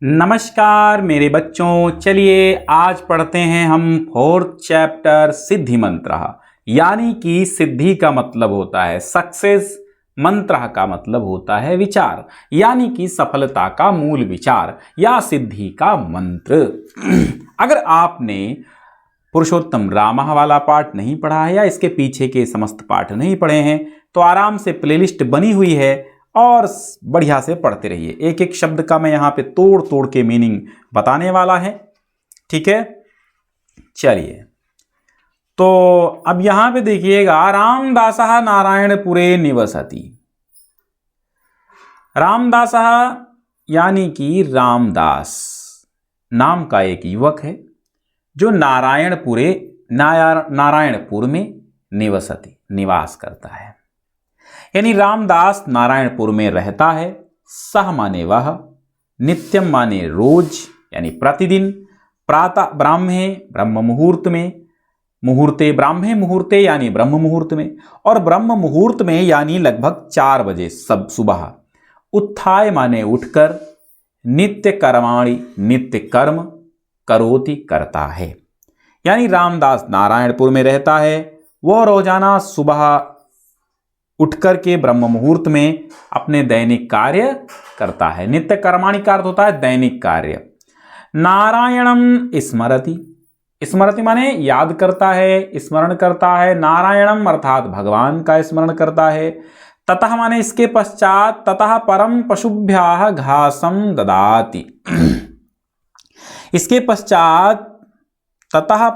नमस्कार मेरे बच्चों, चलिए आज पढ़ते हैं हम 4th चैप्टर सिद्धि मंत्र। यानी कि सिद्धि का मतलब होता है सक्सेस, मंत्र का मतलब होता है विचार, यानी कि सफलता का मूल विचार या सिद्धि का मंत्र। अगर आपने पुरुषोत्तम रामा वाला पाठ नहीं पढ़ा है या इसके पीछे के समस्त पाठ नहीं पढ़े हैं तो आराम से प्लेलिस्ट बनी हुई है और बढ़िया से पढ़ते रहिए। एक एक शब्द का मैं यहाँ पे तोड़ तोड़ के मीनिंग बताने वाला है, ठीक है। चलिए, तो अब यहाँ पे देखिएगा, रामदासः नारायणपुरे निवसति। रामदासः यानी कि रामदास नाम का एक युवक है जो नारायणपुर में निवसति निवास करता है। यानी रामदास नारायणपुर में रहता है। सह माने वह, नित्यम माने रोज यानी प्रतिदिन, प्रातः ब्राह्मे ब्रह्म मुहूर्त में, मुहूर्ते ब्राह्मे मुहूर्ते यानी ब्रह्म मुहूर्त में, और ब्रह्म मुहूर्त में यानी लगभग 4 बजे सब सुबह। उत्थाय माने उठकर, नित्य कर्माणि नित्य कर्म, करोति करता है। यानी रामदास नारायणपुर में रहता है, वह रोजाना सुबह उठकर के ब्रह्म मुहूर्त में अपने दैनिक कार्य करता है। नित्य कर्माणि का अर्थ होता है दैनिक कार्य। नारायणम स्मरति, स्मरति माने याद करता है, स्मरण करता है। नारायणम अर्थात भगवान का स्मरण करता है। ततः माने इसके पश्चात, ततः परम पशुभ्याः घासम ददाति। इसके पश्चात ततः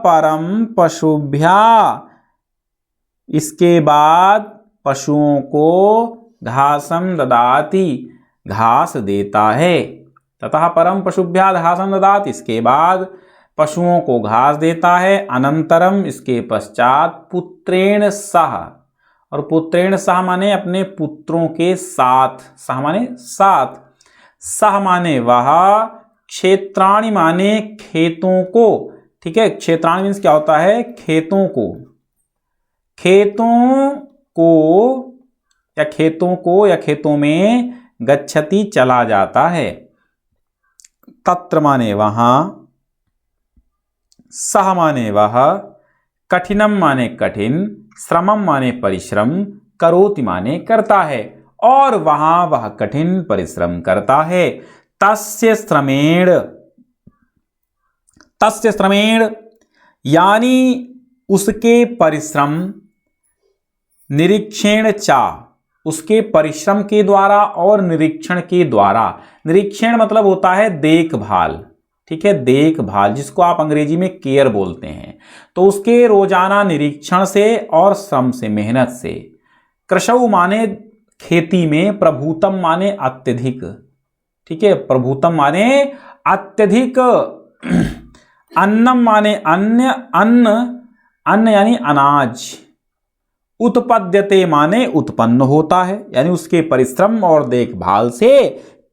परम पशुभ्या, इसके बाद पशुओं को घासम ददाति घास देता है। ततः परम पशुभ्या घासम ददाति, इसके बाद पशुओं को घास देता है। अनंतरम इसके पश्चात पुत्रेण सह, और पुत्रेण सह माने अपने पुत्रों के साथ, सह माने साथ, सह माने वह, क्षेत्राणि माने खेतों को, ठीक है। क्षेत्राणि मीन्स क्या होता है, खेतों को, या खेतों में गच्छति चला जाता है। तत्र माने वहां, सह माने वह, कठिनम माने कठिन, श्रमम माने परिश्रम, करोति माने करता है, और वहां वह कठिन परिश्रम करता है। तस्य श्रमेण यानी उसके परिश्रम, निरीक्षण चा, उसके परिश्रम के द्वारा और निरीक्षण के द्वारा। निरीक्षण मतलब होता है देखभाल, ठीक है, देखभाल, जिसको आप अंग्रेजी में केयर बोलते हैं। तो उसके रोजाना निरीक्षण से और श्रम से, मेहनत से। कृषौ माने खेती में, प्रभूतम माने अत्यधिक, ठीक है, प्रभूतम माने अत्यधिक। अन्नम माने अन्न यानी अनाज। उत्पद्यते माने उत्पन्न होता है, यानी उसके परिश्रम और देखभाल से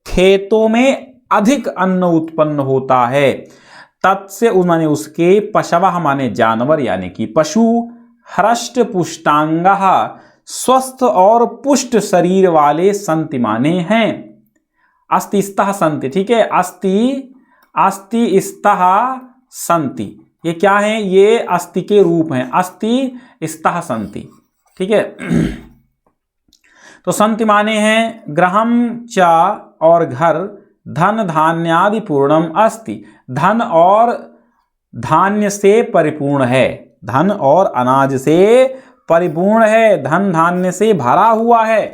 खेतों में अधिक अन्न उत्पन्न होता है। तत्से माने उसके, पशवः माने जानवर यानी कि पशु, हृष्ट पुष्टांगः स्वस्थ और पुष्ट शरीर वाले, संति माने हैं। अस्ति स्तः संति, ठीक है, अस्ति स्तः संति, ये क्या है, ये अस्ति के रूप हैं, अस्ति स्तः संति, ठीक है। तो संति माने हैं गृहम च, और घर, धन धान्यादि पूर्णम अस्ति, धन और धान्य से परिपूर्ण है, धन और अनाज से परिपूर्ण है, धन धान्य से भरा हुआ है।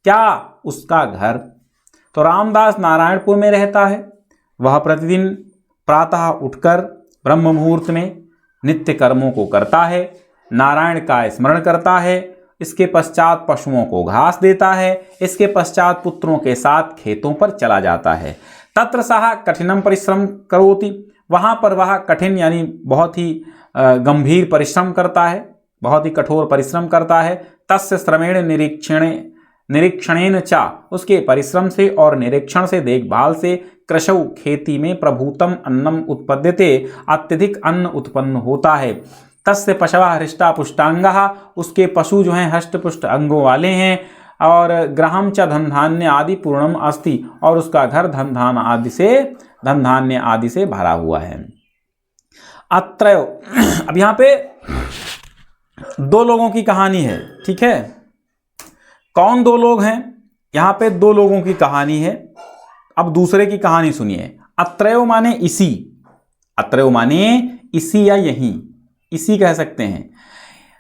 क्या, उसका घर। तो रामदास नारायणपुर में रहता है। वह प्रतिदिन प्रातः उठकर ब्रह्म मुहूर्त में नित्य कर्मों को करता है, नारायण का स्मरण करता है, इसके पश्चात पशुओं को घास देता है, इसके पश्चात पुत्रों के साथ खेतों पर चला जाता है। तत्र सः कठिनम परिश्रम करोति, वहां पर वह कठिन यानी बहुत ही गंभीर परिश्रम करता है, बहुत ही कठोर परिश्रम करता है। तस्य श्रमेण निरीक्षणेन चा, उसके परिश्रम से और निरीक्षण से, देखभाल से, कृषौ खेती में, प्रभूतम अन्नम उत्पद्यते अत्यधिक अन्न उत्पन्न होता है। तस्य पशवः हृष्टा पुष्टांगः, उसके पशु जो हैं हष्ट पुष्ट अंगों वाले हैं। और गृहम च धन धान्य आदि पूर्णम अस्ति, और उसका घर धन धान्य आदि से भरा हुआ है। अत्रयो, अब यहाँ पे दो लोगों की कहानी है, ठीक है। कौन दो लोग हैं? यहाँ पे दो लोगों की कहानी है। अब दूसरे की कहानी सुनिए। अत्रयो माने इसी, अत्रयो माने इसी या यही, इसी कह सकते हैं।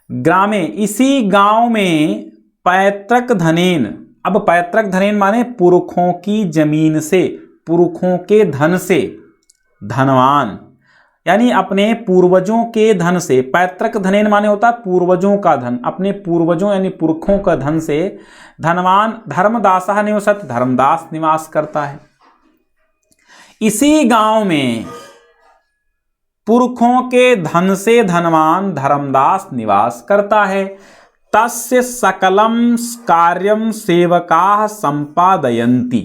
ग्रामे, इसी गांव में पैतृक धनेन, अब पैतृक धनेन माने पुरखों की जमीन से, पुरखों के धन से, धनवान यानी अपने पूर्वजों के धन से। पैतृक धनेन माने होता है पूर्वजों का धन, अपने पूर्वजों यानी पुरखों का धन से धनवान धर्मदासः निवसति, धर्मदास निवास करता है। इसी गांव में पुरखों के धन से धनवान धर्मदास निवास करता है। तस्य सकलम कार्यम सेवकाः संपादयन्ति।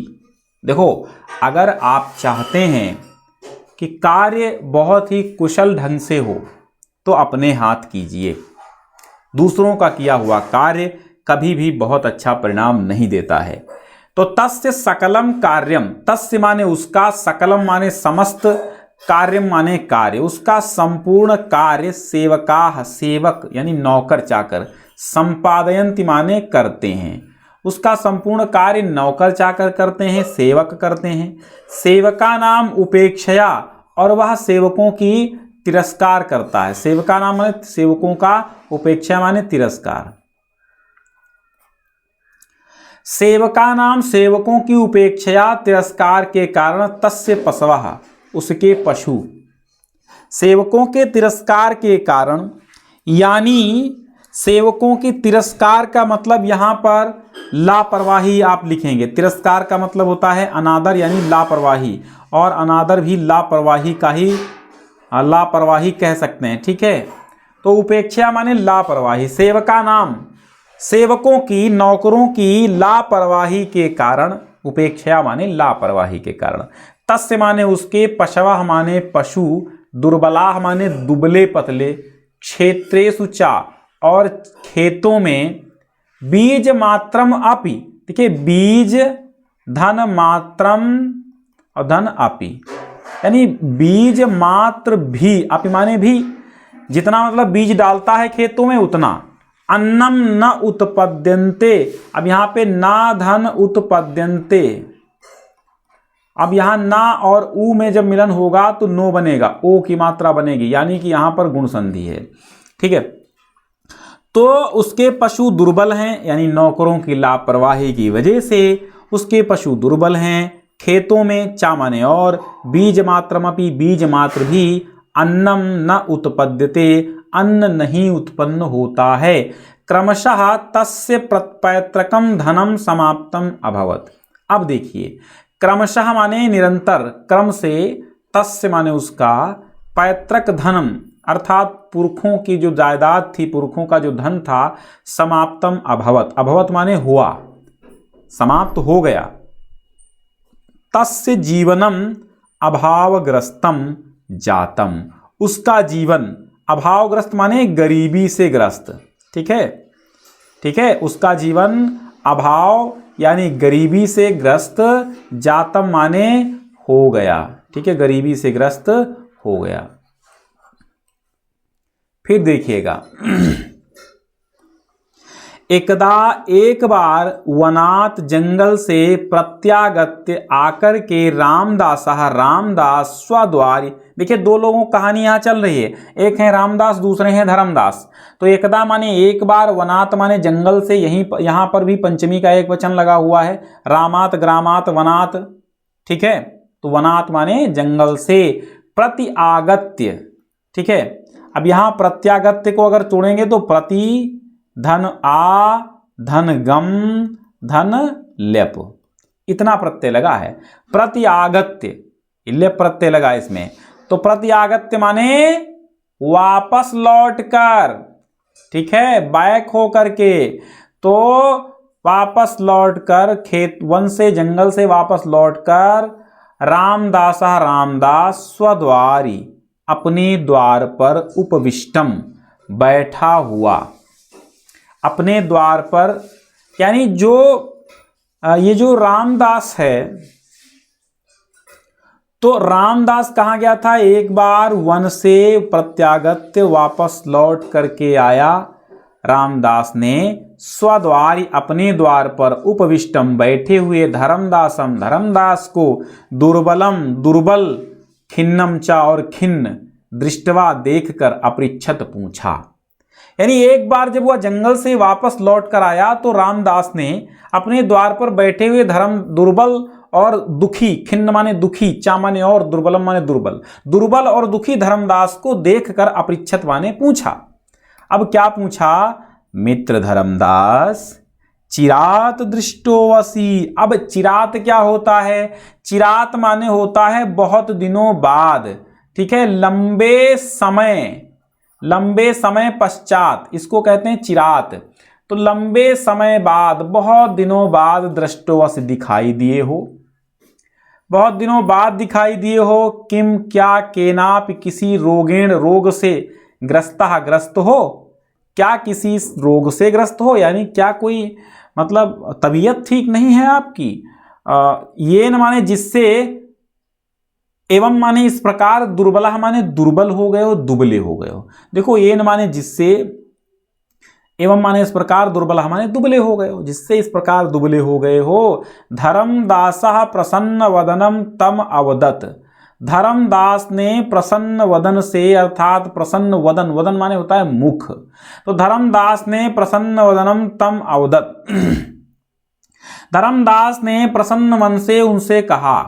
देखो, अगर आप चाहते हैं कि कार्य बहुत ही कुशल ढंग से हो तो अपने हाथ कीजिए। दूसरों का किया हुआ कार्य कभी भी बहुत अच्छा परिणाम नहीं देता है। तो तस्य सकलम कार्यम, तस्य माने उसका, सकलम माने समस्त, कार्यम माने कार्य, उसका संपूर्ण कार्य सेवकाः, सेवक यानी नौकर चाकर, संपादयन्ति माने करते हैं, उसका संपूर्ण कार्य नौकर चाकर करते हैं, सेवक करते हैं। सेवका नाम उपेक्षया, और वह सेवकों की तिरस्कार करता है। सेवका नाम माने सेवकों का, उपेक्षा माने तिरस्कार। सेवका नाम सेवकों की उपेक्षया तिरस्कार के कारण तस्य पशवः, उसके पशु, सेवकों के तिरस्कार के कारण, यानी सेवकों की तिरस्कार का मतलब यहां पर लापरवाही आप लिखेंगे। तिरस्कार का मतलब होता है अनादर यानी लापरवाही, और अनादर भी लापरवाही का ही लापरवाही कह सकते हैं, ठीक है। तो उपेक्षा माने लापरवाही। सेवका नाम सेवकों की, नौकरों की लापरवाही के कारण, उपेक्षा माने लापरवाही के कारण। तस्य माने उसके, पशवः माने पशु, दुर्बलाः माने दुबले पतले, क्षेत्रेषु चा और खेतों में, बीज मात्रम अपि, देखिए बीज धन मात्रम और धन अपि, यानी बीज मात्र भी, अपि माने भी, जितना मतलब बीज डालता है खेतों में उतना। अन्नम न उत्पद्यन्ते, अब यहां पे ना धन उत्पद्यन्ते, अब यहां ना और ऊ में जब मिलन होगा तो नो बनेगा, ओ की मात्रा बनेगी, यानी कि यहां पर गुण संधि है, ठीक है। तो उसके पशु दुर्बल हैं, यानी नौकरों की लापरवाही की वजह से उसके पशु दुर्बल हैं। खेतों में, चा माने और, बीज मात्रमपि, बीज मात्र भी, अन्नम न उत्पद्यते, अन्न नहीं उत्पन्न होता है। क्रमशः तस्य पैतृकम धनम समाप्तम अभवत। अब देखिए, क्रमशः माने निरंतर, क्रम से, तस्य माने उसका, पैतृक धनम अर्थात पुरखों की जो जायदाद थी, पुरखों का जो धन था, समाप्तम अभवत, अभवत माने हुआ, समाप्त हो गया। तस्य जीवनम अभावग्रस्तम जातम, उसका जीवन, अभावग्रस्त माने गरीबी से ग्रस्त, ठीक है, ठीक है, उसका जीवन अभाव यानी गरीबी से ग्रस्त, जातम माने हो गया, ठीक है, गरीबी से ग्रस्त हो गया। फिर देखिएगा, एक बार वनात जंगल से प्रत्यागत्य आकर के रामदास स्वद्वारी, देखिए दो लोगों की कहानी यहाँ चल रही है, एक है रामदास, दूसरे हैं धर्मदास। तो एकदा माने एक बार, वनात माने जंगल से, यहाँ पर भी पंचमी का एक वचन लगा हुआ है, रामात, ग्रामात, वनात, ठीक है। तो वनात माने जंगल से, प्रति आगत्य, ठीक है। अब यहाँ प्रत्यागत्य को अगर तोड़ेंगे तो प्रति धन आ, धन गम, धन लेप, इतना प्रत्यय लगा है। प्रति आगत्य, लेप प्रत्यय लगा इसमें, तो प्रति आगत्य माने वापस लौट कर, ठीक है, बैक हो करके, तो वापस लौट कर, खेत वन से, जंगल से वापस लौट कर, रामदास स्वद्वारी, अपने द्वार पर, उपविष्टम बैठा हुआ, अपने द्वार पर यानी जो ये जो रामदास है, तो रामदास कहाँ गया था? एक बार वन से प्रत्यागत्य वापस लौट करके आया। रामदास ने स्वद्वारी अपने द्वार पर उपविष्टम बैठे हुए धर्मदासम धर्मदास को दुर्बलम दुर्बल खिन्नम चा और खिन्न दृष्टवा देखकर अपृच्छत पूछा। यानी एक बार जब वह जंगल से वापस लौट कर आया तो रामदास ने अपने द्वार पर बैठे हुए धर्म दुर्बल और दुखी, खिन्न माने दुखी, चा माने और, दुर्बलम माने दुर्बल, दुर्बल और दुखी धर्मदास को देखकर अपृच्छत माने पूछा। अब क्या पूछा? मित्र धर्मदास चिरात दृष्टोवसी। अब चिरात क्या होता है? चिरात माने होता है बहुत दिनों बाद, ठीक है, लंबे समय पश्चात, इसको कहते हैं चिरात। तो लंबे समय बाद, बहुत दिनों बाद दृष्टोवसी दिखाई दिए हो, बहुत दिनों बाद दिखाई दिए हो। किम क्या, केनाप किसी रोगेण रोग से ग्रस्त हो, क्या किसी रोग से ग्रस्त हो, यानी क्या कोई मतलब तबीयत ठीक नहीं है आपकी। ये न माने जिससे, एवं माने इस प्रकार, दुर्बला माने दुर्बल हो गए हो, दुबले हो गए हो। देखो ये न माने जिससे, एवं माने इस प्रकार, दुर्बला माने दुबले हो गए हो, जिससे इस प्रकार दुबले हो गए हो। धर्मदासः प्रसन्न वदनम तम अवदत। धर्मदास ने प्रसन्न वदन से, अर्थात प्रसन्न वदन, वदन माने होता है मुख, तो धर्मदास ने प्रसन्न वदनम तम अवदत, धर्मदास ने प्रसन्न मन से उनसे कहा।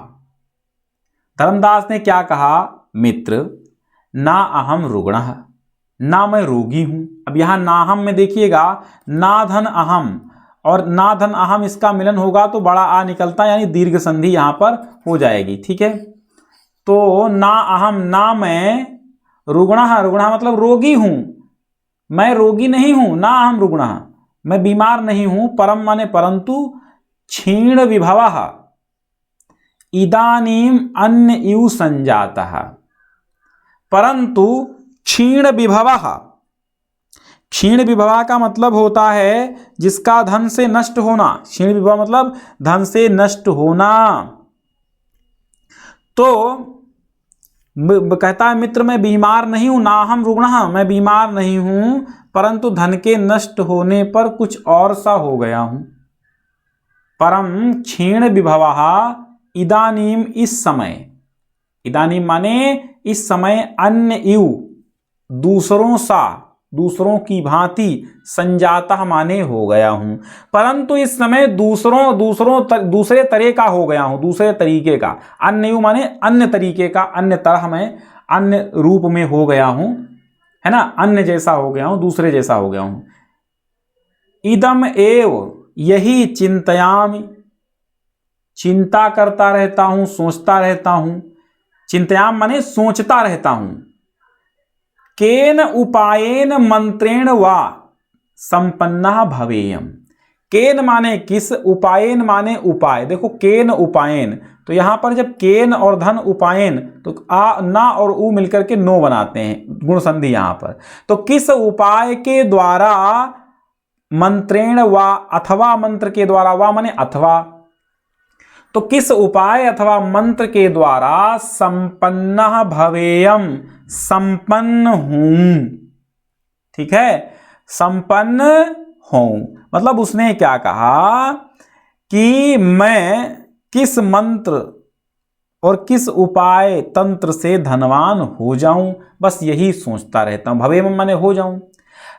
धर्मदास ने क्या कहा? मित्र ना अहम रुग्णः, ना मैं रोगी हूं। अब यहां ना हम में देखिएगा, ना धन अहम और ना धन अहम, इसका मिलन होगा तो बड़ा आ निकलता है, यानी दीर्घ संधि यहां पर हो जाएगी, ठीक है। तो ना अहम, ना मैं, रुग्णः, रुग्णः मतलब रोगी हूं, मैं रोगी नहीं हूं, ना अहम रुग्णः, मैं बीमार नहीं हूं। परम माने परंतु, क्षीण विभवः इदानीम अन्य इव संजातः, परंतु क्षीण विभवः, क्षीण विभवा का मतलब होता है जिसका धन से नष्ट होना। क्षीण विभवा मतलब धन से नष्ट होना। तो कहता है मित्र मैं बीमार नहीं हूं, ना हम रुग्णः, मैं बीमार नहीं हूं, परंतु धन के नष्ट होने पर कुछ और सा हो गया हूं। परम क्षीण विभवः इदानीम, इस समय, इदानीम माने इस समय, अन्य इव दूसरों सा, दूसरों की भांति, संजाता माने हो गया हूं, परंतु इस समय दूसरे तरह का हो गया हूं, दूसरे तरीके का। अन्य इव माने अन्य तरीके का, अन्य तरह में, अन्य रूप में हो गया हूं, है ना, अन्य जैसा हो गया हूं, दूसरे जैसा हो गया हूं। इदम एव, यही चिंतयामि, चिंता करता रहता हूं, सोचता रहता हूं। चिंतयाम माने सोचता रहता हूं। केन उपायेन मंत्रेण वा संपन्ना भवेयम। केन माने किस, उपायेन माने उपाय। देखो केन उपायेन, तो यहां पर जब केन और धन उपायेन, तो आ, ना और उ मिलकर के नो बनाते हैं, गुण संधि यहां पर। तो किस उपाय के द्वारा, मंत्रेण वा, अथवा मंत्र के द्वारा, वा माने अथवा, तो किस उपाय अथवा मंत्र के द्वारा, संपन्न भवेयम, संपन्न हूं, ठीक है, संपन्न हूं। मतलब उसने क्या कहा कि मैं किस मंत्र और किस उपाय तंत्र से धनवान हो जाऊं, बस यही सोचता रहता हूं। भवेयम माने हो जाऊं।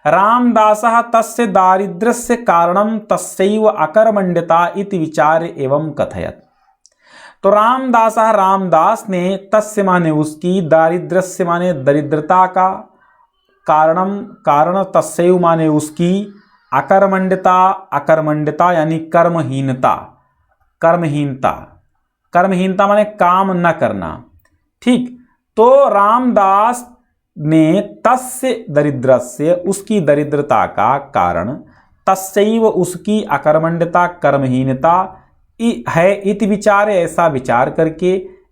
रामदासः तस्य दारिद्र्यस्य कारणं तस्यैव अकर्मण्यता इति विचार्य एवं कथयत्। तो रामदासः, रामदास ने, तस्य माने उसकी, दारिद्र्यस्य माने दरिद्रता का, कारणम कारण, तस्यैव माने उसकी, अकर्मण्यता, अकर्मण्यता यानी कर्महीनता, कर्महीनता, कर्महीनता माने काम न करना, ठीक। तो रामदास ने तस्य दरिद्रस्य, उसकी दरिद्रता का कारण, तस्यैव उसकी अकर्मण्यता, कर्महीनता है, इति विचार, ऐसा विचार करके,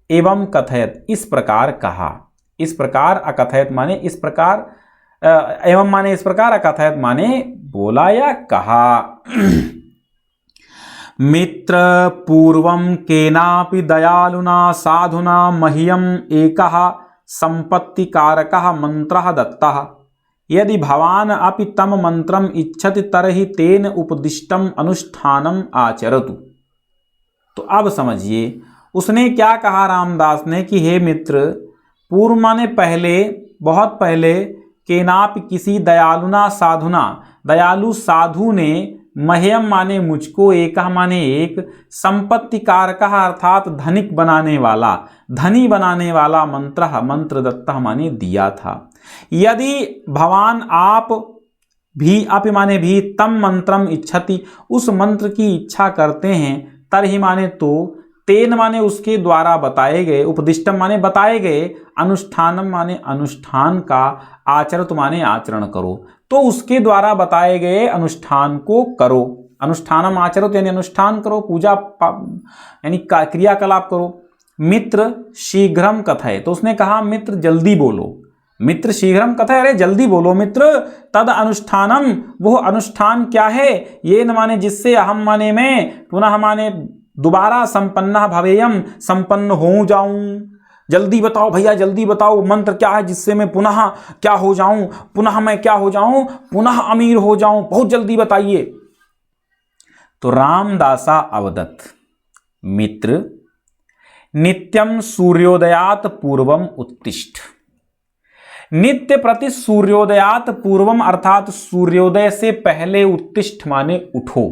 एवं कथयत, इस प्रकार कहा। इस प्रकार, अकथयत माने इस प्रकार, एवं माने इस प्रकार, अकथयत माने बोला या कहा। मित्र पूर्वं केनापि दयालुना साधुना मह्यम एकः संपत्तिकारकः मंत्रः दत्तः। यदि भवान् अपि तम मंत्रम इच्छति तर्हि तेन उपदिष्टम अनुष्ठानम आचरतु। तो अब समझिए उसने क्या कहा रामदास ने कि हे मित्र, पूर्व माने पहले, बहुत पहले, केनापि किसी दयालुना साधुना, दयालु साधु ने, मह्यम माने मुझको, एक माने एक, संपत्ति कारक अर्थात धनिक बनाने वाला, धनी बनाने वाला मंत्र दत्ता माने दिया था। यदि भवान आप भी, अपि माने भी, तम मंत्रम इच्छति उस मंत्र की इच्छा करते हैं, तरहि माने तो, तेन माने उसके द्वारा बताए गए, उपदिष्टम माने बताए गए, अनुष्ठानम माने अनुष्ठान का, आचरत माने आचरण करो, तो उसके द्वारा बताए गए अनुष्ठान को करो। अनुष्ठानम आचरत यानी अनुष्ठान करो, पूजा यानी क्रियाकलाप करो। मित्र शीघ्रम कथय, तो उसने कहा मित्र जल्दी बोलो, मित्र शीघ्रम कथय, अरे जल्दी बोलो मित्र। तद अनुष्ठानम, वो अनुष्ठान क्या है, ये न माने जिससे, अहम माने मैं, पुनः माने दोबारा, संपन्ना भवेयम, संपन्न हो जाऊं। जल्दी बताओ भैया, जल्दी बताओ मंत्र क्या है जिससे मैं पुनः क्या हो जाऊं, पुनः मैं क्या हो जाऊं, पुनः अमीर हो जाऊं, बहुत जल्दी बताइए। तो रामदासा अवदत्, मित्र नित्यम सूर्योदयात पूर्वम उत्तिष्ठ। नित्य प्रति सूर्योदयात पूर्वम अर्थात सूर्योदय से पहले, उत्तिष्ठ माने उठो।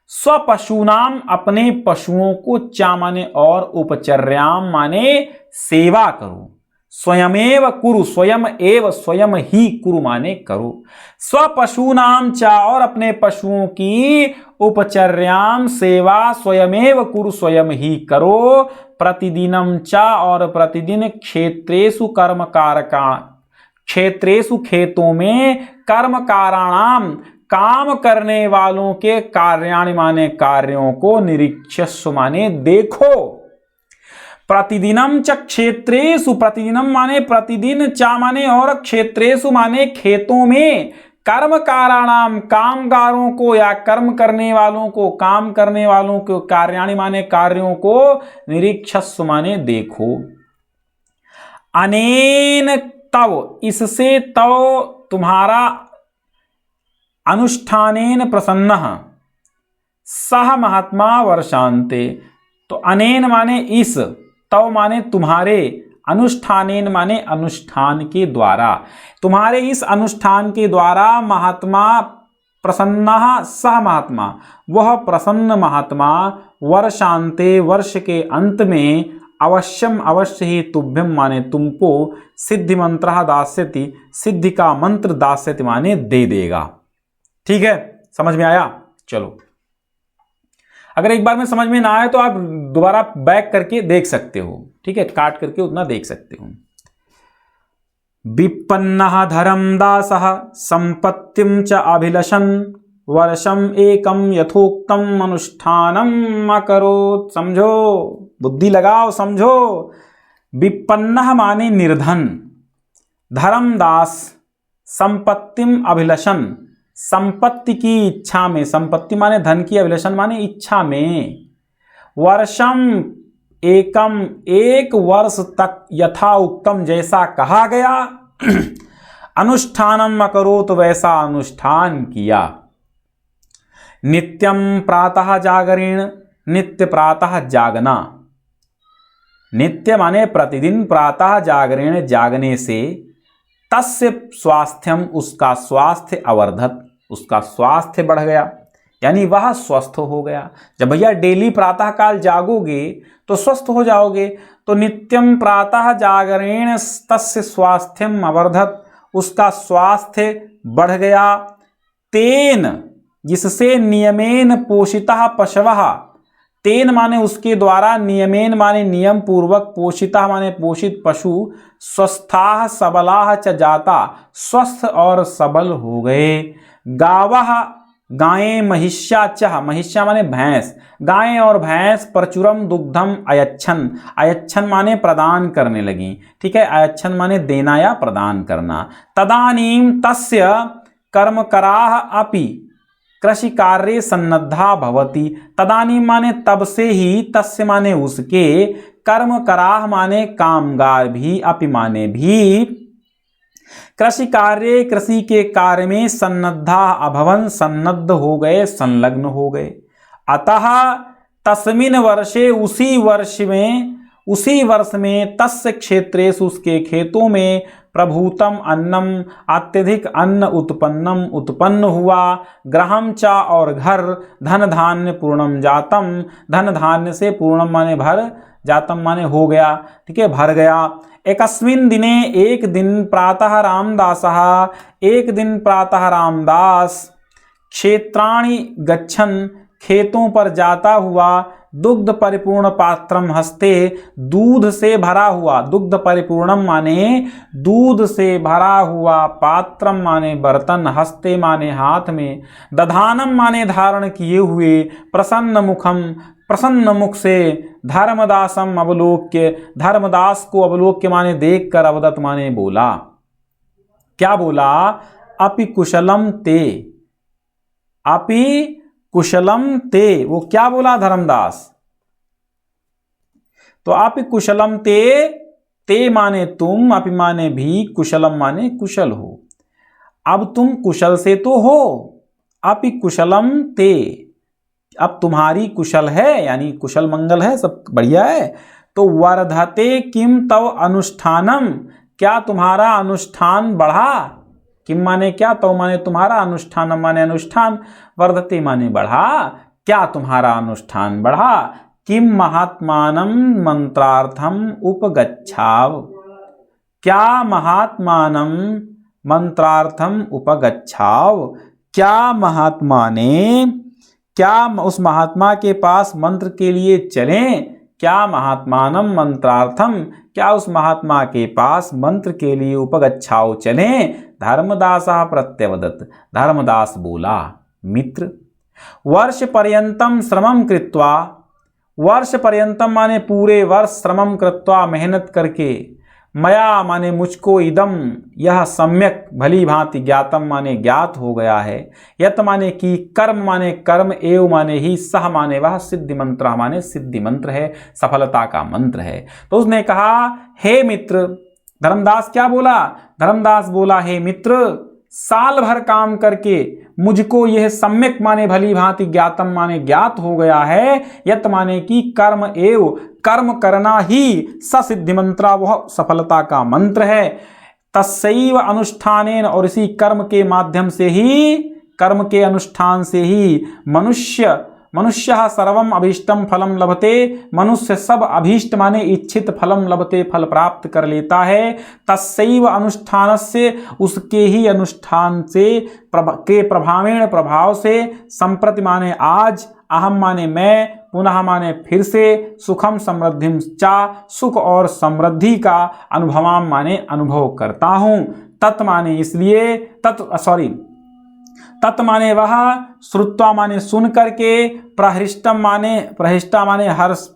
स्वपशूनाम अपने पशुओं को, चा माने और, उपचर्याम माने सेवा करो। स्वयमेव कुरु, स्वयं एव, स्वयं ही, कुरु माने करो। स्वपशूनाम चा और अपने पशुओं की, उपचर्याम सेवा, स्वयमेव कुरु स्वयं ही करो। प्रतिदिनम चा और प्रतिदिन, क्षेत्रेषु कर्म कारका, क्षेत्रेषु खेतों में, कर्म काराणाम काम करने वालों के, कार्याणि माने कार्यों को, निरीक्षस्व माने देखो। प्रतिदिनम च क्षेत्रेषु, प्रतिदिनम माने प्रतिदिन, चा माने और, क्षेत्रेषु माने खेतों में, कर्म काराणाम कामगारों को या कर्म करने वालों को, काम करने वालों को, कार्याणि माने कार्यों को, निरीक्षस्व माने देखो। अनेन तव, इससे, तव तुम्हारा, अनुष्ठानेन प्रसन्नः सह महात्मा वर्षान्ते। तो अनेन माने इस, तव माने तुम्हारे, अनुष्ठानेन माने अनुष्ठान के द्वारा, तुम्हारे इस अनुष्ठान के द्वारा, महात्मा प्रसन्नः सह महात्मा, वह प्रसन्न महात्मा, वर्षान्ते वर्ष के अंत में, अवश्यम अवश्य ही, तुभ्यम माने तुमको, सिद्धि मंत्र दास्यति, सिद्धि का मंत्र, दास्यति माने दे देगा। ठीक है, समझ में आया? चलो, अगर एक बार में समझ में ना आए तो आप दोबारा बैक करके देख सकते हो, ठीक है, काट करके उतना देख सकते हो। विपन्नः धरम दासः संपत्तिम च अभिलषन्, वर्षम एकम यथोक्तम अनुष्ठानम अकरोत्। समझो, बुद्धि लगाओ, समझो। विपन्नः माने निर्धन, धर्मदास संपत्तिम अभिलषन्, संपत्ति की इच्छा में, संपत्ति माने धन की, अभिलषण माने इच्छा में, वर्षम एकम, एक वर्ष तक, यथा उक्तम जैसा कहा गया, अनुष्ठानम अकरोत् वैसा अनुष्ठान किया। नित्यम प्रातः जागरेण, नित्य प्रातः जागना, नित्य माने प्रतिदिन, प्रातः जागरेण जागने से, तस्य स्वास्थ्यम उसका स्वास्थ्य, अवर्धत उसका स्वास्थ्य बढ़ गया, यानी वह स्वस्थ हो गया। जब भैया डेली प्रातः काल जागोगे तो स्वस्थ हो जाओगे। तो नित्यम प्रातः जागरेण तस्य स्वास्थ्यम अवर्धत, उसका स्वास्थ्य बढ़ गया। तेन जिससे, नियमेन पोषितः पशवः, तेन माने उसके द्वारा, नियमेन माने नियम पूर्वक, पोषितः माने पोषित पशु, स्वस्थाः सबलाः च जाता, स्वस्थ और सबल हो गए। गावः गायें, महिष्या च, महिष्या माने भैंस, गायें और भैंस, प्रचुरम दुग्धम अयच्छन, अयच्छन माने प्रदान करने लगी, ठीक है, अयच्छन माने देना या प्रदान करना। तदानीम तस्य कर्मकराः अपि, कृषि कार्य सन्नद्धा भवति, तदानी माने तब से ही, तस्य माने उसके, कर्म कराह माने कामगार भी, अपि माने भी, कृषि कार्य कृषि के कार्य में सन्नद्धा अभवन सन्नद्ध हो गए, संलग्न हो गए। अतः तस्मिन् वर्षे उसी वर्ष में तस्य क्षेत्रेषु उसके खेतों में प्रभूतम अन्नम अत्यधिक अन्न उत्पन्न हुआ, गृहम च और घर, धन धान्य पूर्णम जातम, धन धान्य से पूर्णम माने भर, जातम माने हो गया, ठीक है, भर गया। एकस्मिन् दिने एक दिन प्रातः रामदास क्षेत्राणि गच्छन् खेतों पर जाता हुआ, दुग्ध परिपूर्ण पात्रम हस्ते, दूध से भरा हुआ, दुग्ध परिपूर्णम माने दूध से भरा हुआ, पात्रम माने बर्तन, हस्ते माने हाथ में, दधानम माने धारण किए हुए, प्रसन्न मुख से, धर्मदासम अवलोक्य, धर्मदास को अवलोक्य माने देख कर, अवदत माने बोला। क्या बोला? अपि कुशलम ते, अपि कुशलम ते, वो क्या बोला धर्मदास? तो अपि कुशलम ते, ते माने तुम, अपि माने भी, कुशलम माने कुशल हो। अब तुम कुशल से तो हो, अपि कुशलम ते, अब तुम्हारी कुशल है, यानी कुशल मंगल है, सब बढ़िया है। तो वर्धते किम तव अनुष्ठानम, क्या तुम्हारा अनुष्ठान बढ़ा? किम माने क्या, तव माने तुम्हारा, अनुष्ठानम माने अनुष्ठान, वर्धते माने बढ़ा, क्या तुम्हारा अनुष्ठान बढ़ा? किम महात्मानं मंत्रार्थम उपगच्छाव, क्या महात्मानं मंत्रार्थम उपगच्छाव, क्या महात्मा ने, क्या उस महात्मा के पास मंत्र के लिए चलें? क्या महात्मानं मंत्रार्थम, क्या उस महात्मा के पास मंत्र के लिए उपगच्छाओ चलें? धर्मदासः प्रत्यवदत्, धर्मदास बोला, मित्र, वर्ष पर्यंतम श्रमं कृत्वा, वर्ष पर्यंतम माने पूरे वर्ष, श्रमं कृत्वा मेहनत करके, मया माने मुझको, इदम यह, सम्यक भली भांति, ज्ञातम माने ज्ञात हो गया है, यत माने कि, कर्म माने कर्म, एव माने ही, सह माने वह, सिद्धि मंत्र माने सिद्धि मंत्र है, सफलता का मंत्र है। तो उसने कहा, हे मित्र, धर्मदास क्या बोला? धर्मदास बोला, हे मित्र, साल भर काम करके मुझको यह सम्यक माने भली भांति, ज्ञातम माने ज्ञात हो गया है, यत माने कि कर्म एव, कर्म करना ही, ससिद्धि मंत्रा, वह सफलता का मंत्र है, तस्सैव अनुष्ठानेन, और इसी कर्म के माध्यम से ही, कर्म के अनुष्ठान से ही, मनुष्य सर्वम अभीष्टम फलम लभते, मनुष्य सब अभीष्ट माने इच्छित फलम लभते, फल प्राप्त कर लेता है। तस्सैव अनुष्ठानस्य, उसके ही अनुष्ठान से, के प्रभावेण प्रभाव से, संप्रति माने आज, अहम माने मैं, पुनः माने फिर से, सुखम समृद्धिम चा, सुख और समृद्धि का, अनुभवाम माने अनुभव करता हूं, तत् माने इसलिए, तत् माने वह, श्रुत्वा माने सुन करके, प्रहिष्टा माने हर्ष,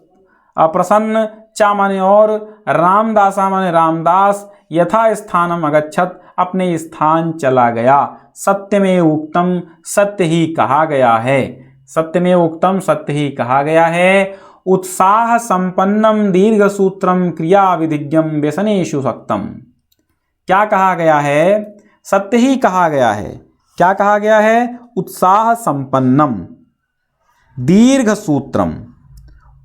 प्रसन्न, चा माने और, रामदासा माने रामदास, यथा स्थानम अगच्छत, अपने स्थान चला गया। सत्यमेव उक्तम, सत्य ही कहा गया है, सत्यमेव उक्तम, सत्य ही कहा गया है। उत्साह संपन्नम दीर्घ सूत्रम क्रिया विधिज्ञम व्यसनेषु सक्तम, क्या कहा गया है? सत्य ही कहा गया है। क्या कहा गया है? उत्साह संपन्नम दीर्घ सूत्रम,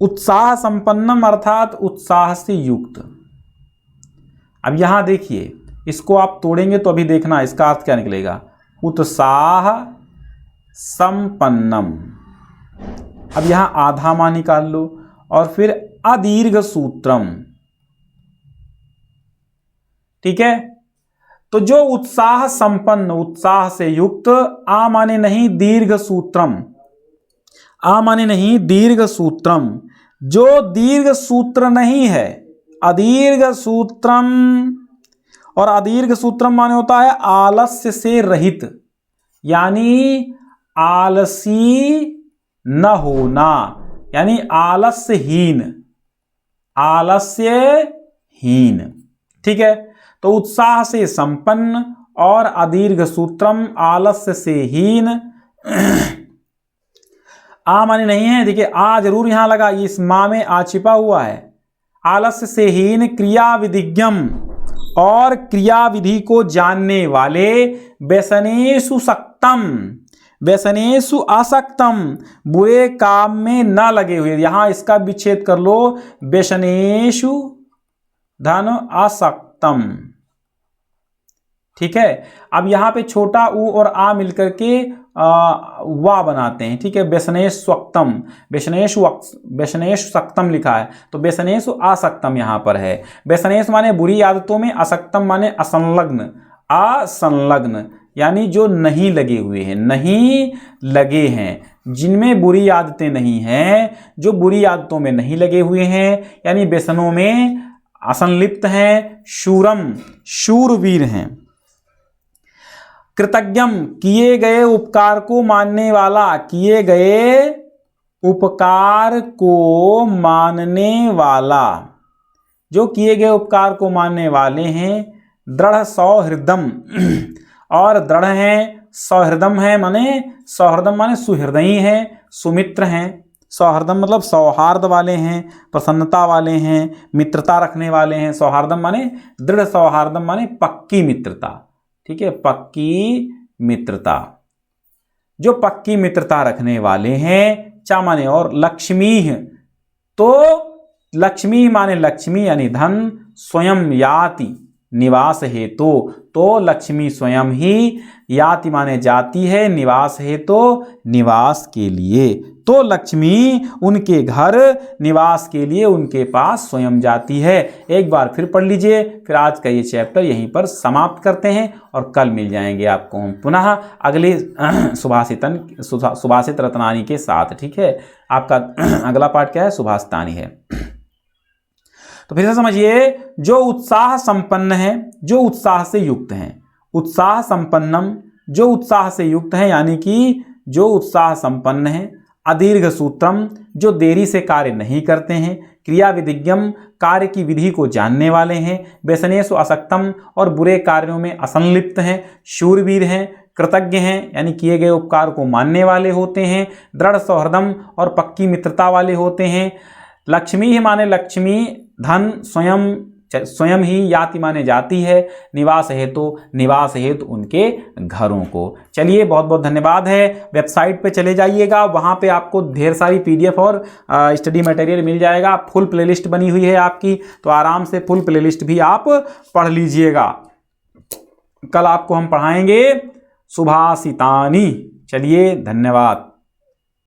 उत्साह संपन्नम अर्थात उत्साह से युक्त। अब यहां देखिए, इसको आप तोड़ेंगे तो अभी देखना इसका अर्थ क्या निकलेगा। उत्साह संपन्नम, अब यहां आधा मान निकाल लो, और फिर अदीर्घ सूत्रम, ठीक है। तो जो उत्साह संपन्न, उत्साह से युक्त, आ माने नहीं दीर्घ सूत्रम, आ माने नहीं दीर्घ सूत्रम, जो दीर्घ सूत्र नहीं है, अदीर्घ सूत्रम, और अदीर्घ सूत्रम माने होता है आलस्य से रहित, यानी आलसी न होना, यानी आलस्यहीन, आलस्यहीन, ठीक है। तो उत्साह से संपन्न और अदीर्घ सूत्रम, आलस्य से हीन, आ माने नहीं है, देखिए आ जरूर यहां लगा, इस माँ में आ छिपा हुआ है। आलस्य से हीन क्रिया विधिज्ञम, और क्रिया विधि को जानने वाले, व्यसनेषु सक्तम, व्यसनेषु आसक्तम, बुरे काम में न लगे हुए। यहां इसका विच्छेद कर लो, व्यसनेषु धन आसक्तम, ठीक है। अब यहां पे छोटा ऊ और आ मिलकर के वा बनाते हैं, ठीक है। व्यसनेश स्वक्तम, व्यसनेश सक्तम लिखा है, तो व्यसनेश आसक्तम यहां पर है। व्यसनेश माने बुरी आदतों में, असक्तम माने असंलग्न, असंलग्न यानी जो नहीं लगे हुए हैं, नहीं लगे हैं, जिनमें बुरी आदतें नहीं हैं, जो बुरी आदतों में नहीं लगे हुए हैं, यानी व्यसनों में असंलिप्त हैं, शूरम शूरवीर हैं। कृतज्ञम किए गए उपकार को मानने वाला, किए गए उपकार को मानने वाला, जो किए गए उपकार को मानने वाले हैं। दृढ़ सौहृदम, और दृढ़ हैं, सौहृदम है माने, सौहृदम माने सुहृदयी हैं, सुमित्र हैं। सौहृदम मतलब सौहार्द वाले हैं, प्रसन्नता वाले हैं, मित्रता रखने वाले हैं। सौहार्दम माने दृढ़, सौहार्दम माने पक्की मित्रता, ठीक है, पक्की मित्रता, जो पक्की मित्रता रखने वाले हैं। चा माने और, लक्ष्मी, तो लक्ष्मी माने लक्ष्मी यानी धन, स्वयं याति निवास हेतु, तो लक्ष्मी स्वयं ही, याति माने जाती है, निवास हेतु निवास के लिए, तो लक्ष्मी उनके घर निवास के लिए उनके पास स्वयं जाती है। एक बार फिर पढ़ लीजिए, फिर आज का ये चैप्टर यहीं पर समाप्त करते हैं और कल मिल जाएंगे आपको हम पुनः अगले सुभाषित रत्नानी के साथ, ठीक है। आपका अगला पाठ क्या है? सुभाषितानी है। तो फिर से समझिए, जो उत्साह संपन्न है, जो उत्साह से युक्त हैं, उत्साह संपन्नम, जो उत्साह से युक्त है यानी कि जो उत्साह संपन्न है। अदीर्घ सूत्रम, जो देरी से कार्य नहीं करते हैं। क्रिया विधिज्ञम, कार्य की विधि को जानने वाले हैं। व्यसनेषु असक्तम, और बुरे कार्यों में असंलिप्त हैं। शूरवीर हैं, कृतज्ञ हैं यानी किए गए उपकार को मानने वाले होते हैं। दृढ़ सौहृदम, और पक्की मित्रता वाले होते हैं। लक्ष्मी ही माने लक्ष्मी, धन स्वयं ही, याति माने जाती है, निवास हेतु उनके घरों को। चलिए, बहुत बहुत धन्यवाद है। वेबसाइट पे चले जाइएगा, वहाँ पे आपको ढेर सारी PDF और स्टडी मटेरियल मिल जाएगा। फुल प्लेलिस्ट बनी हुई है आपकी, तो आराम से फुल प्लेलिस्ट भी आप पढ़ लीजिएगा। कल आपको हम पढ़ाएंगे सुभाषितानी। चलिए, धन्यवाद।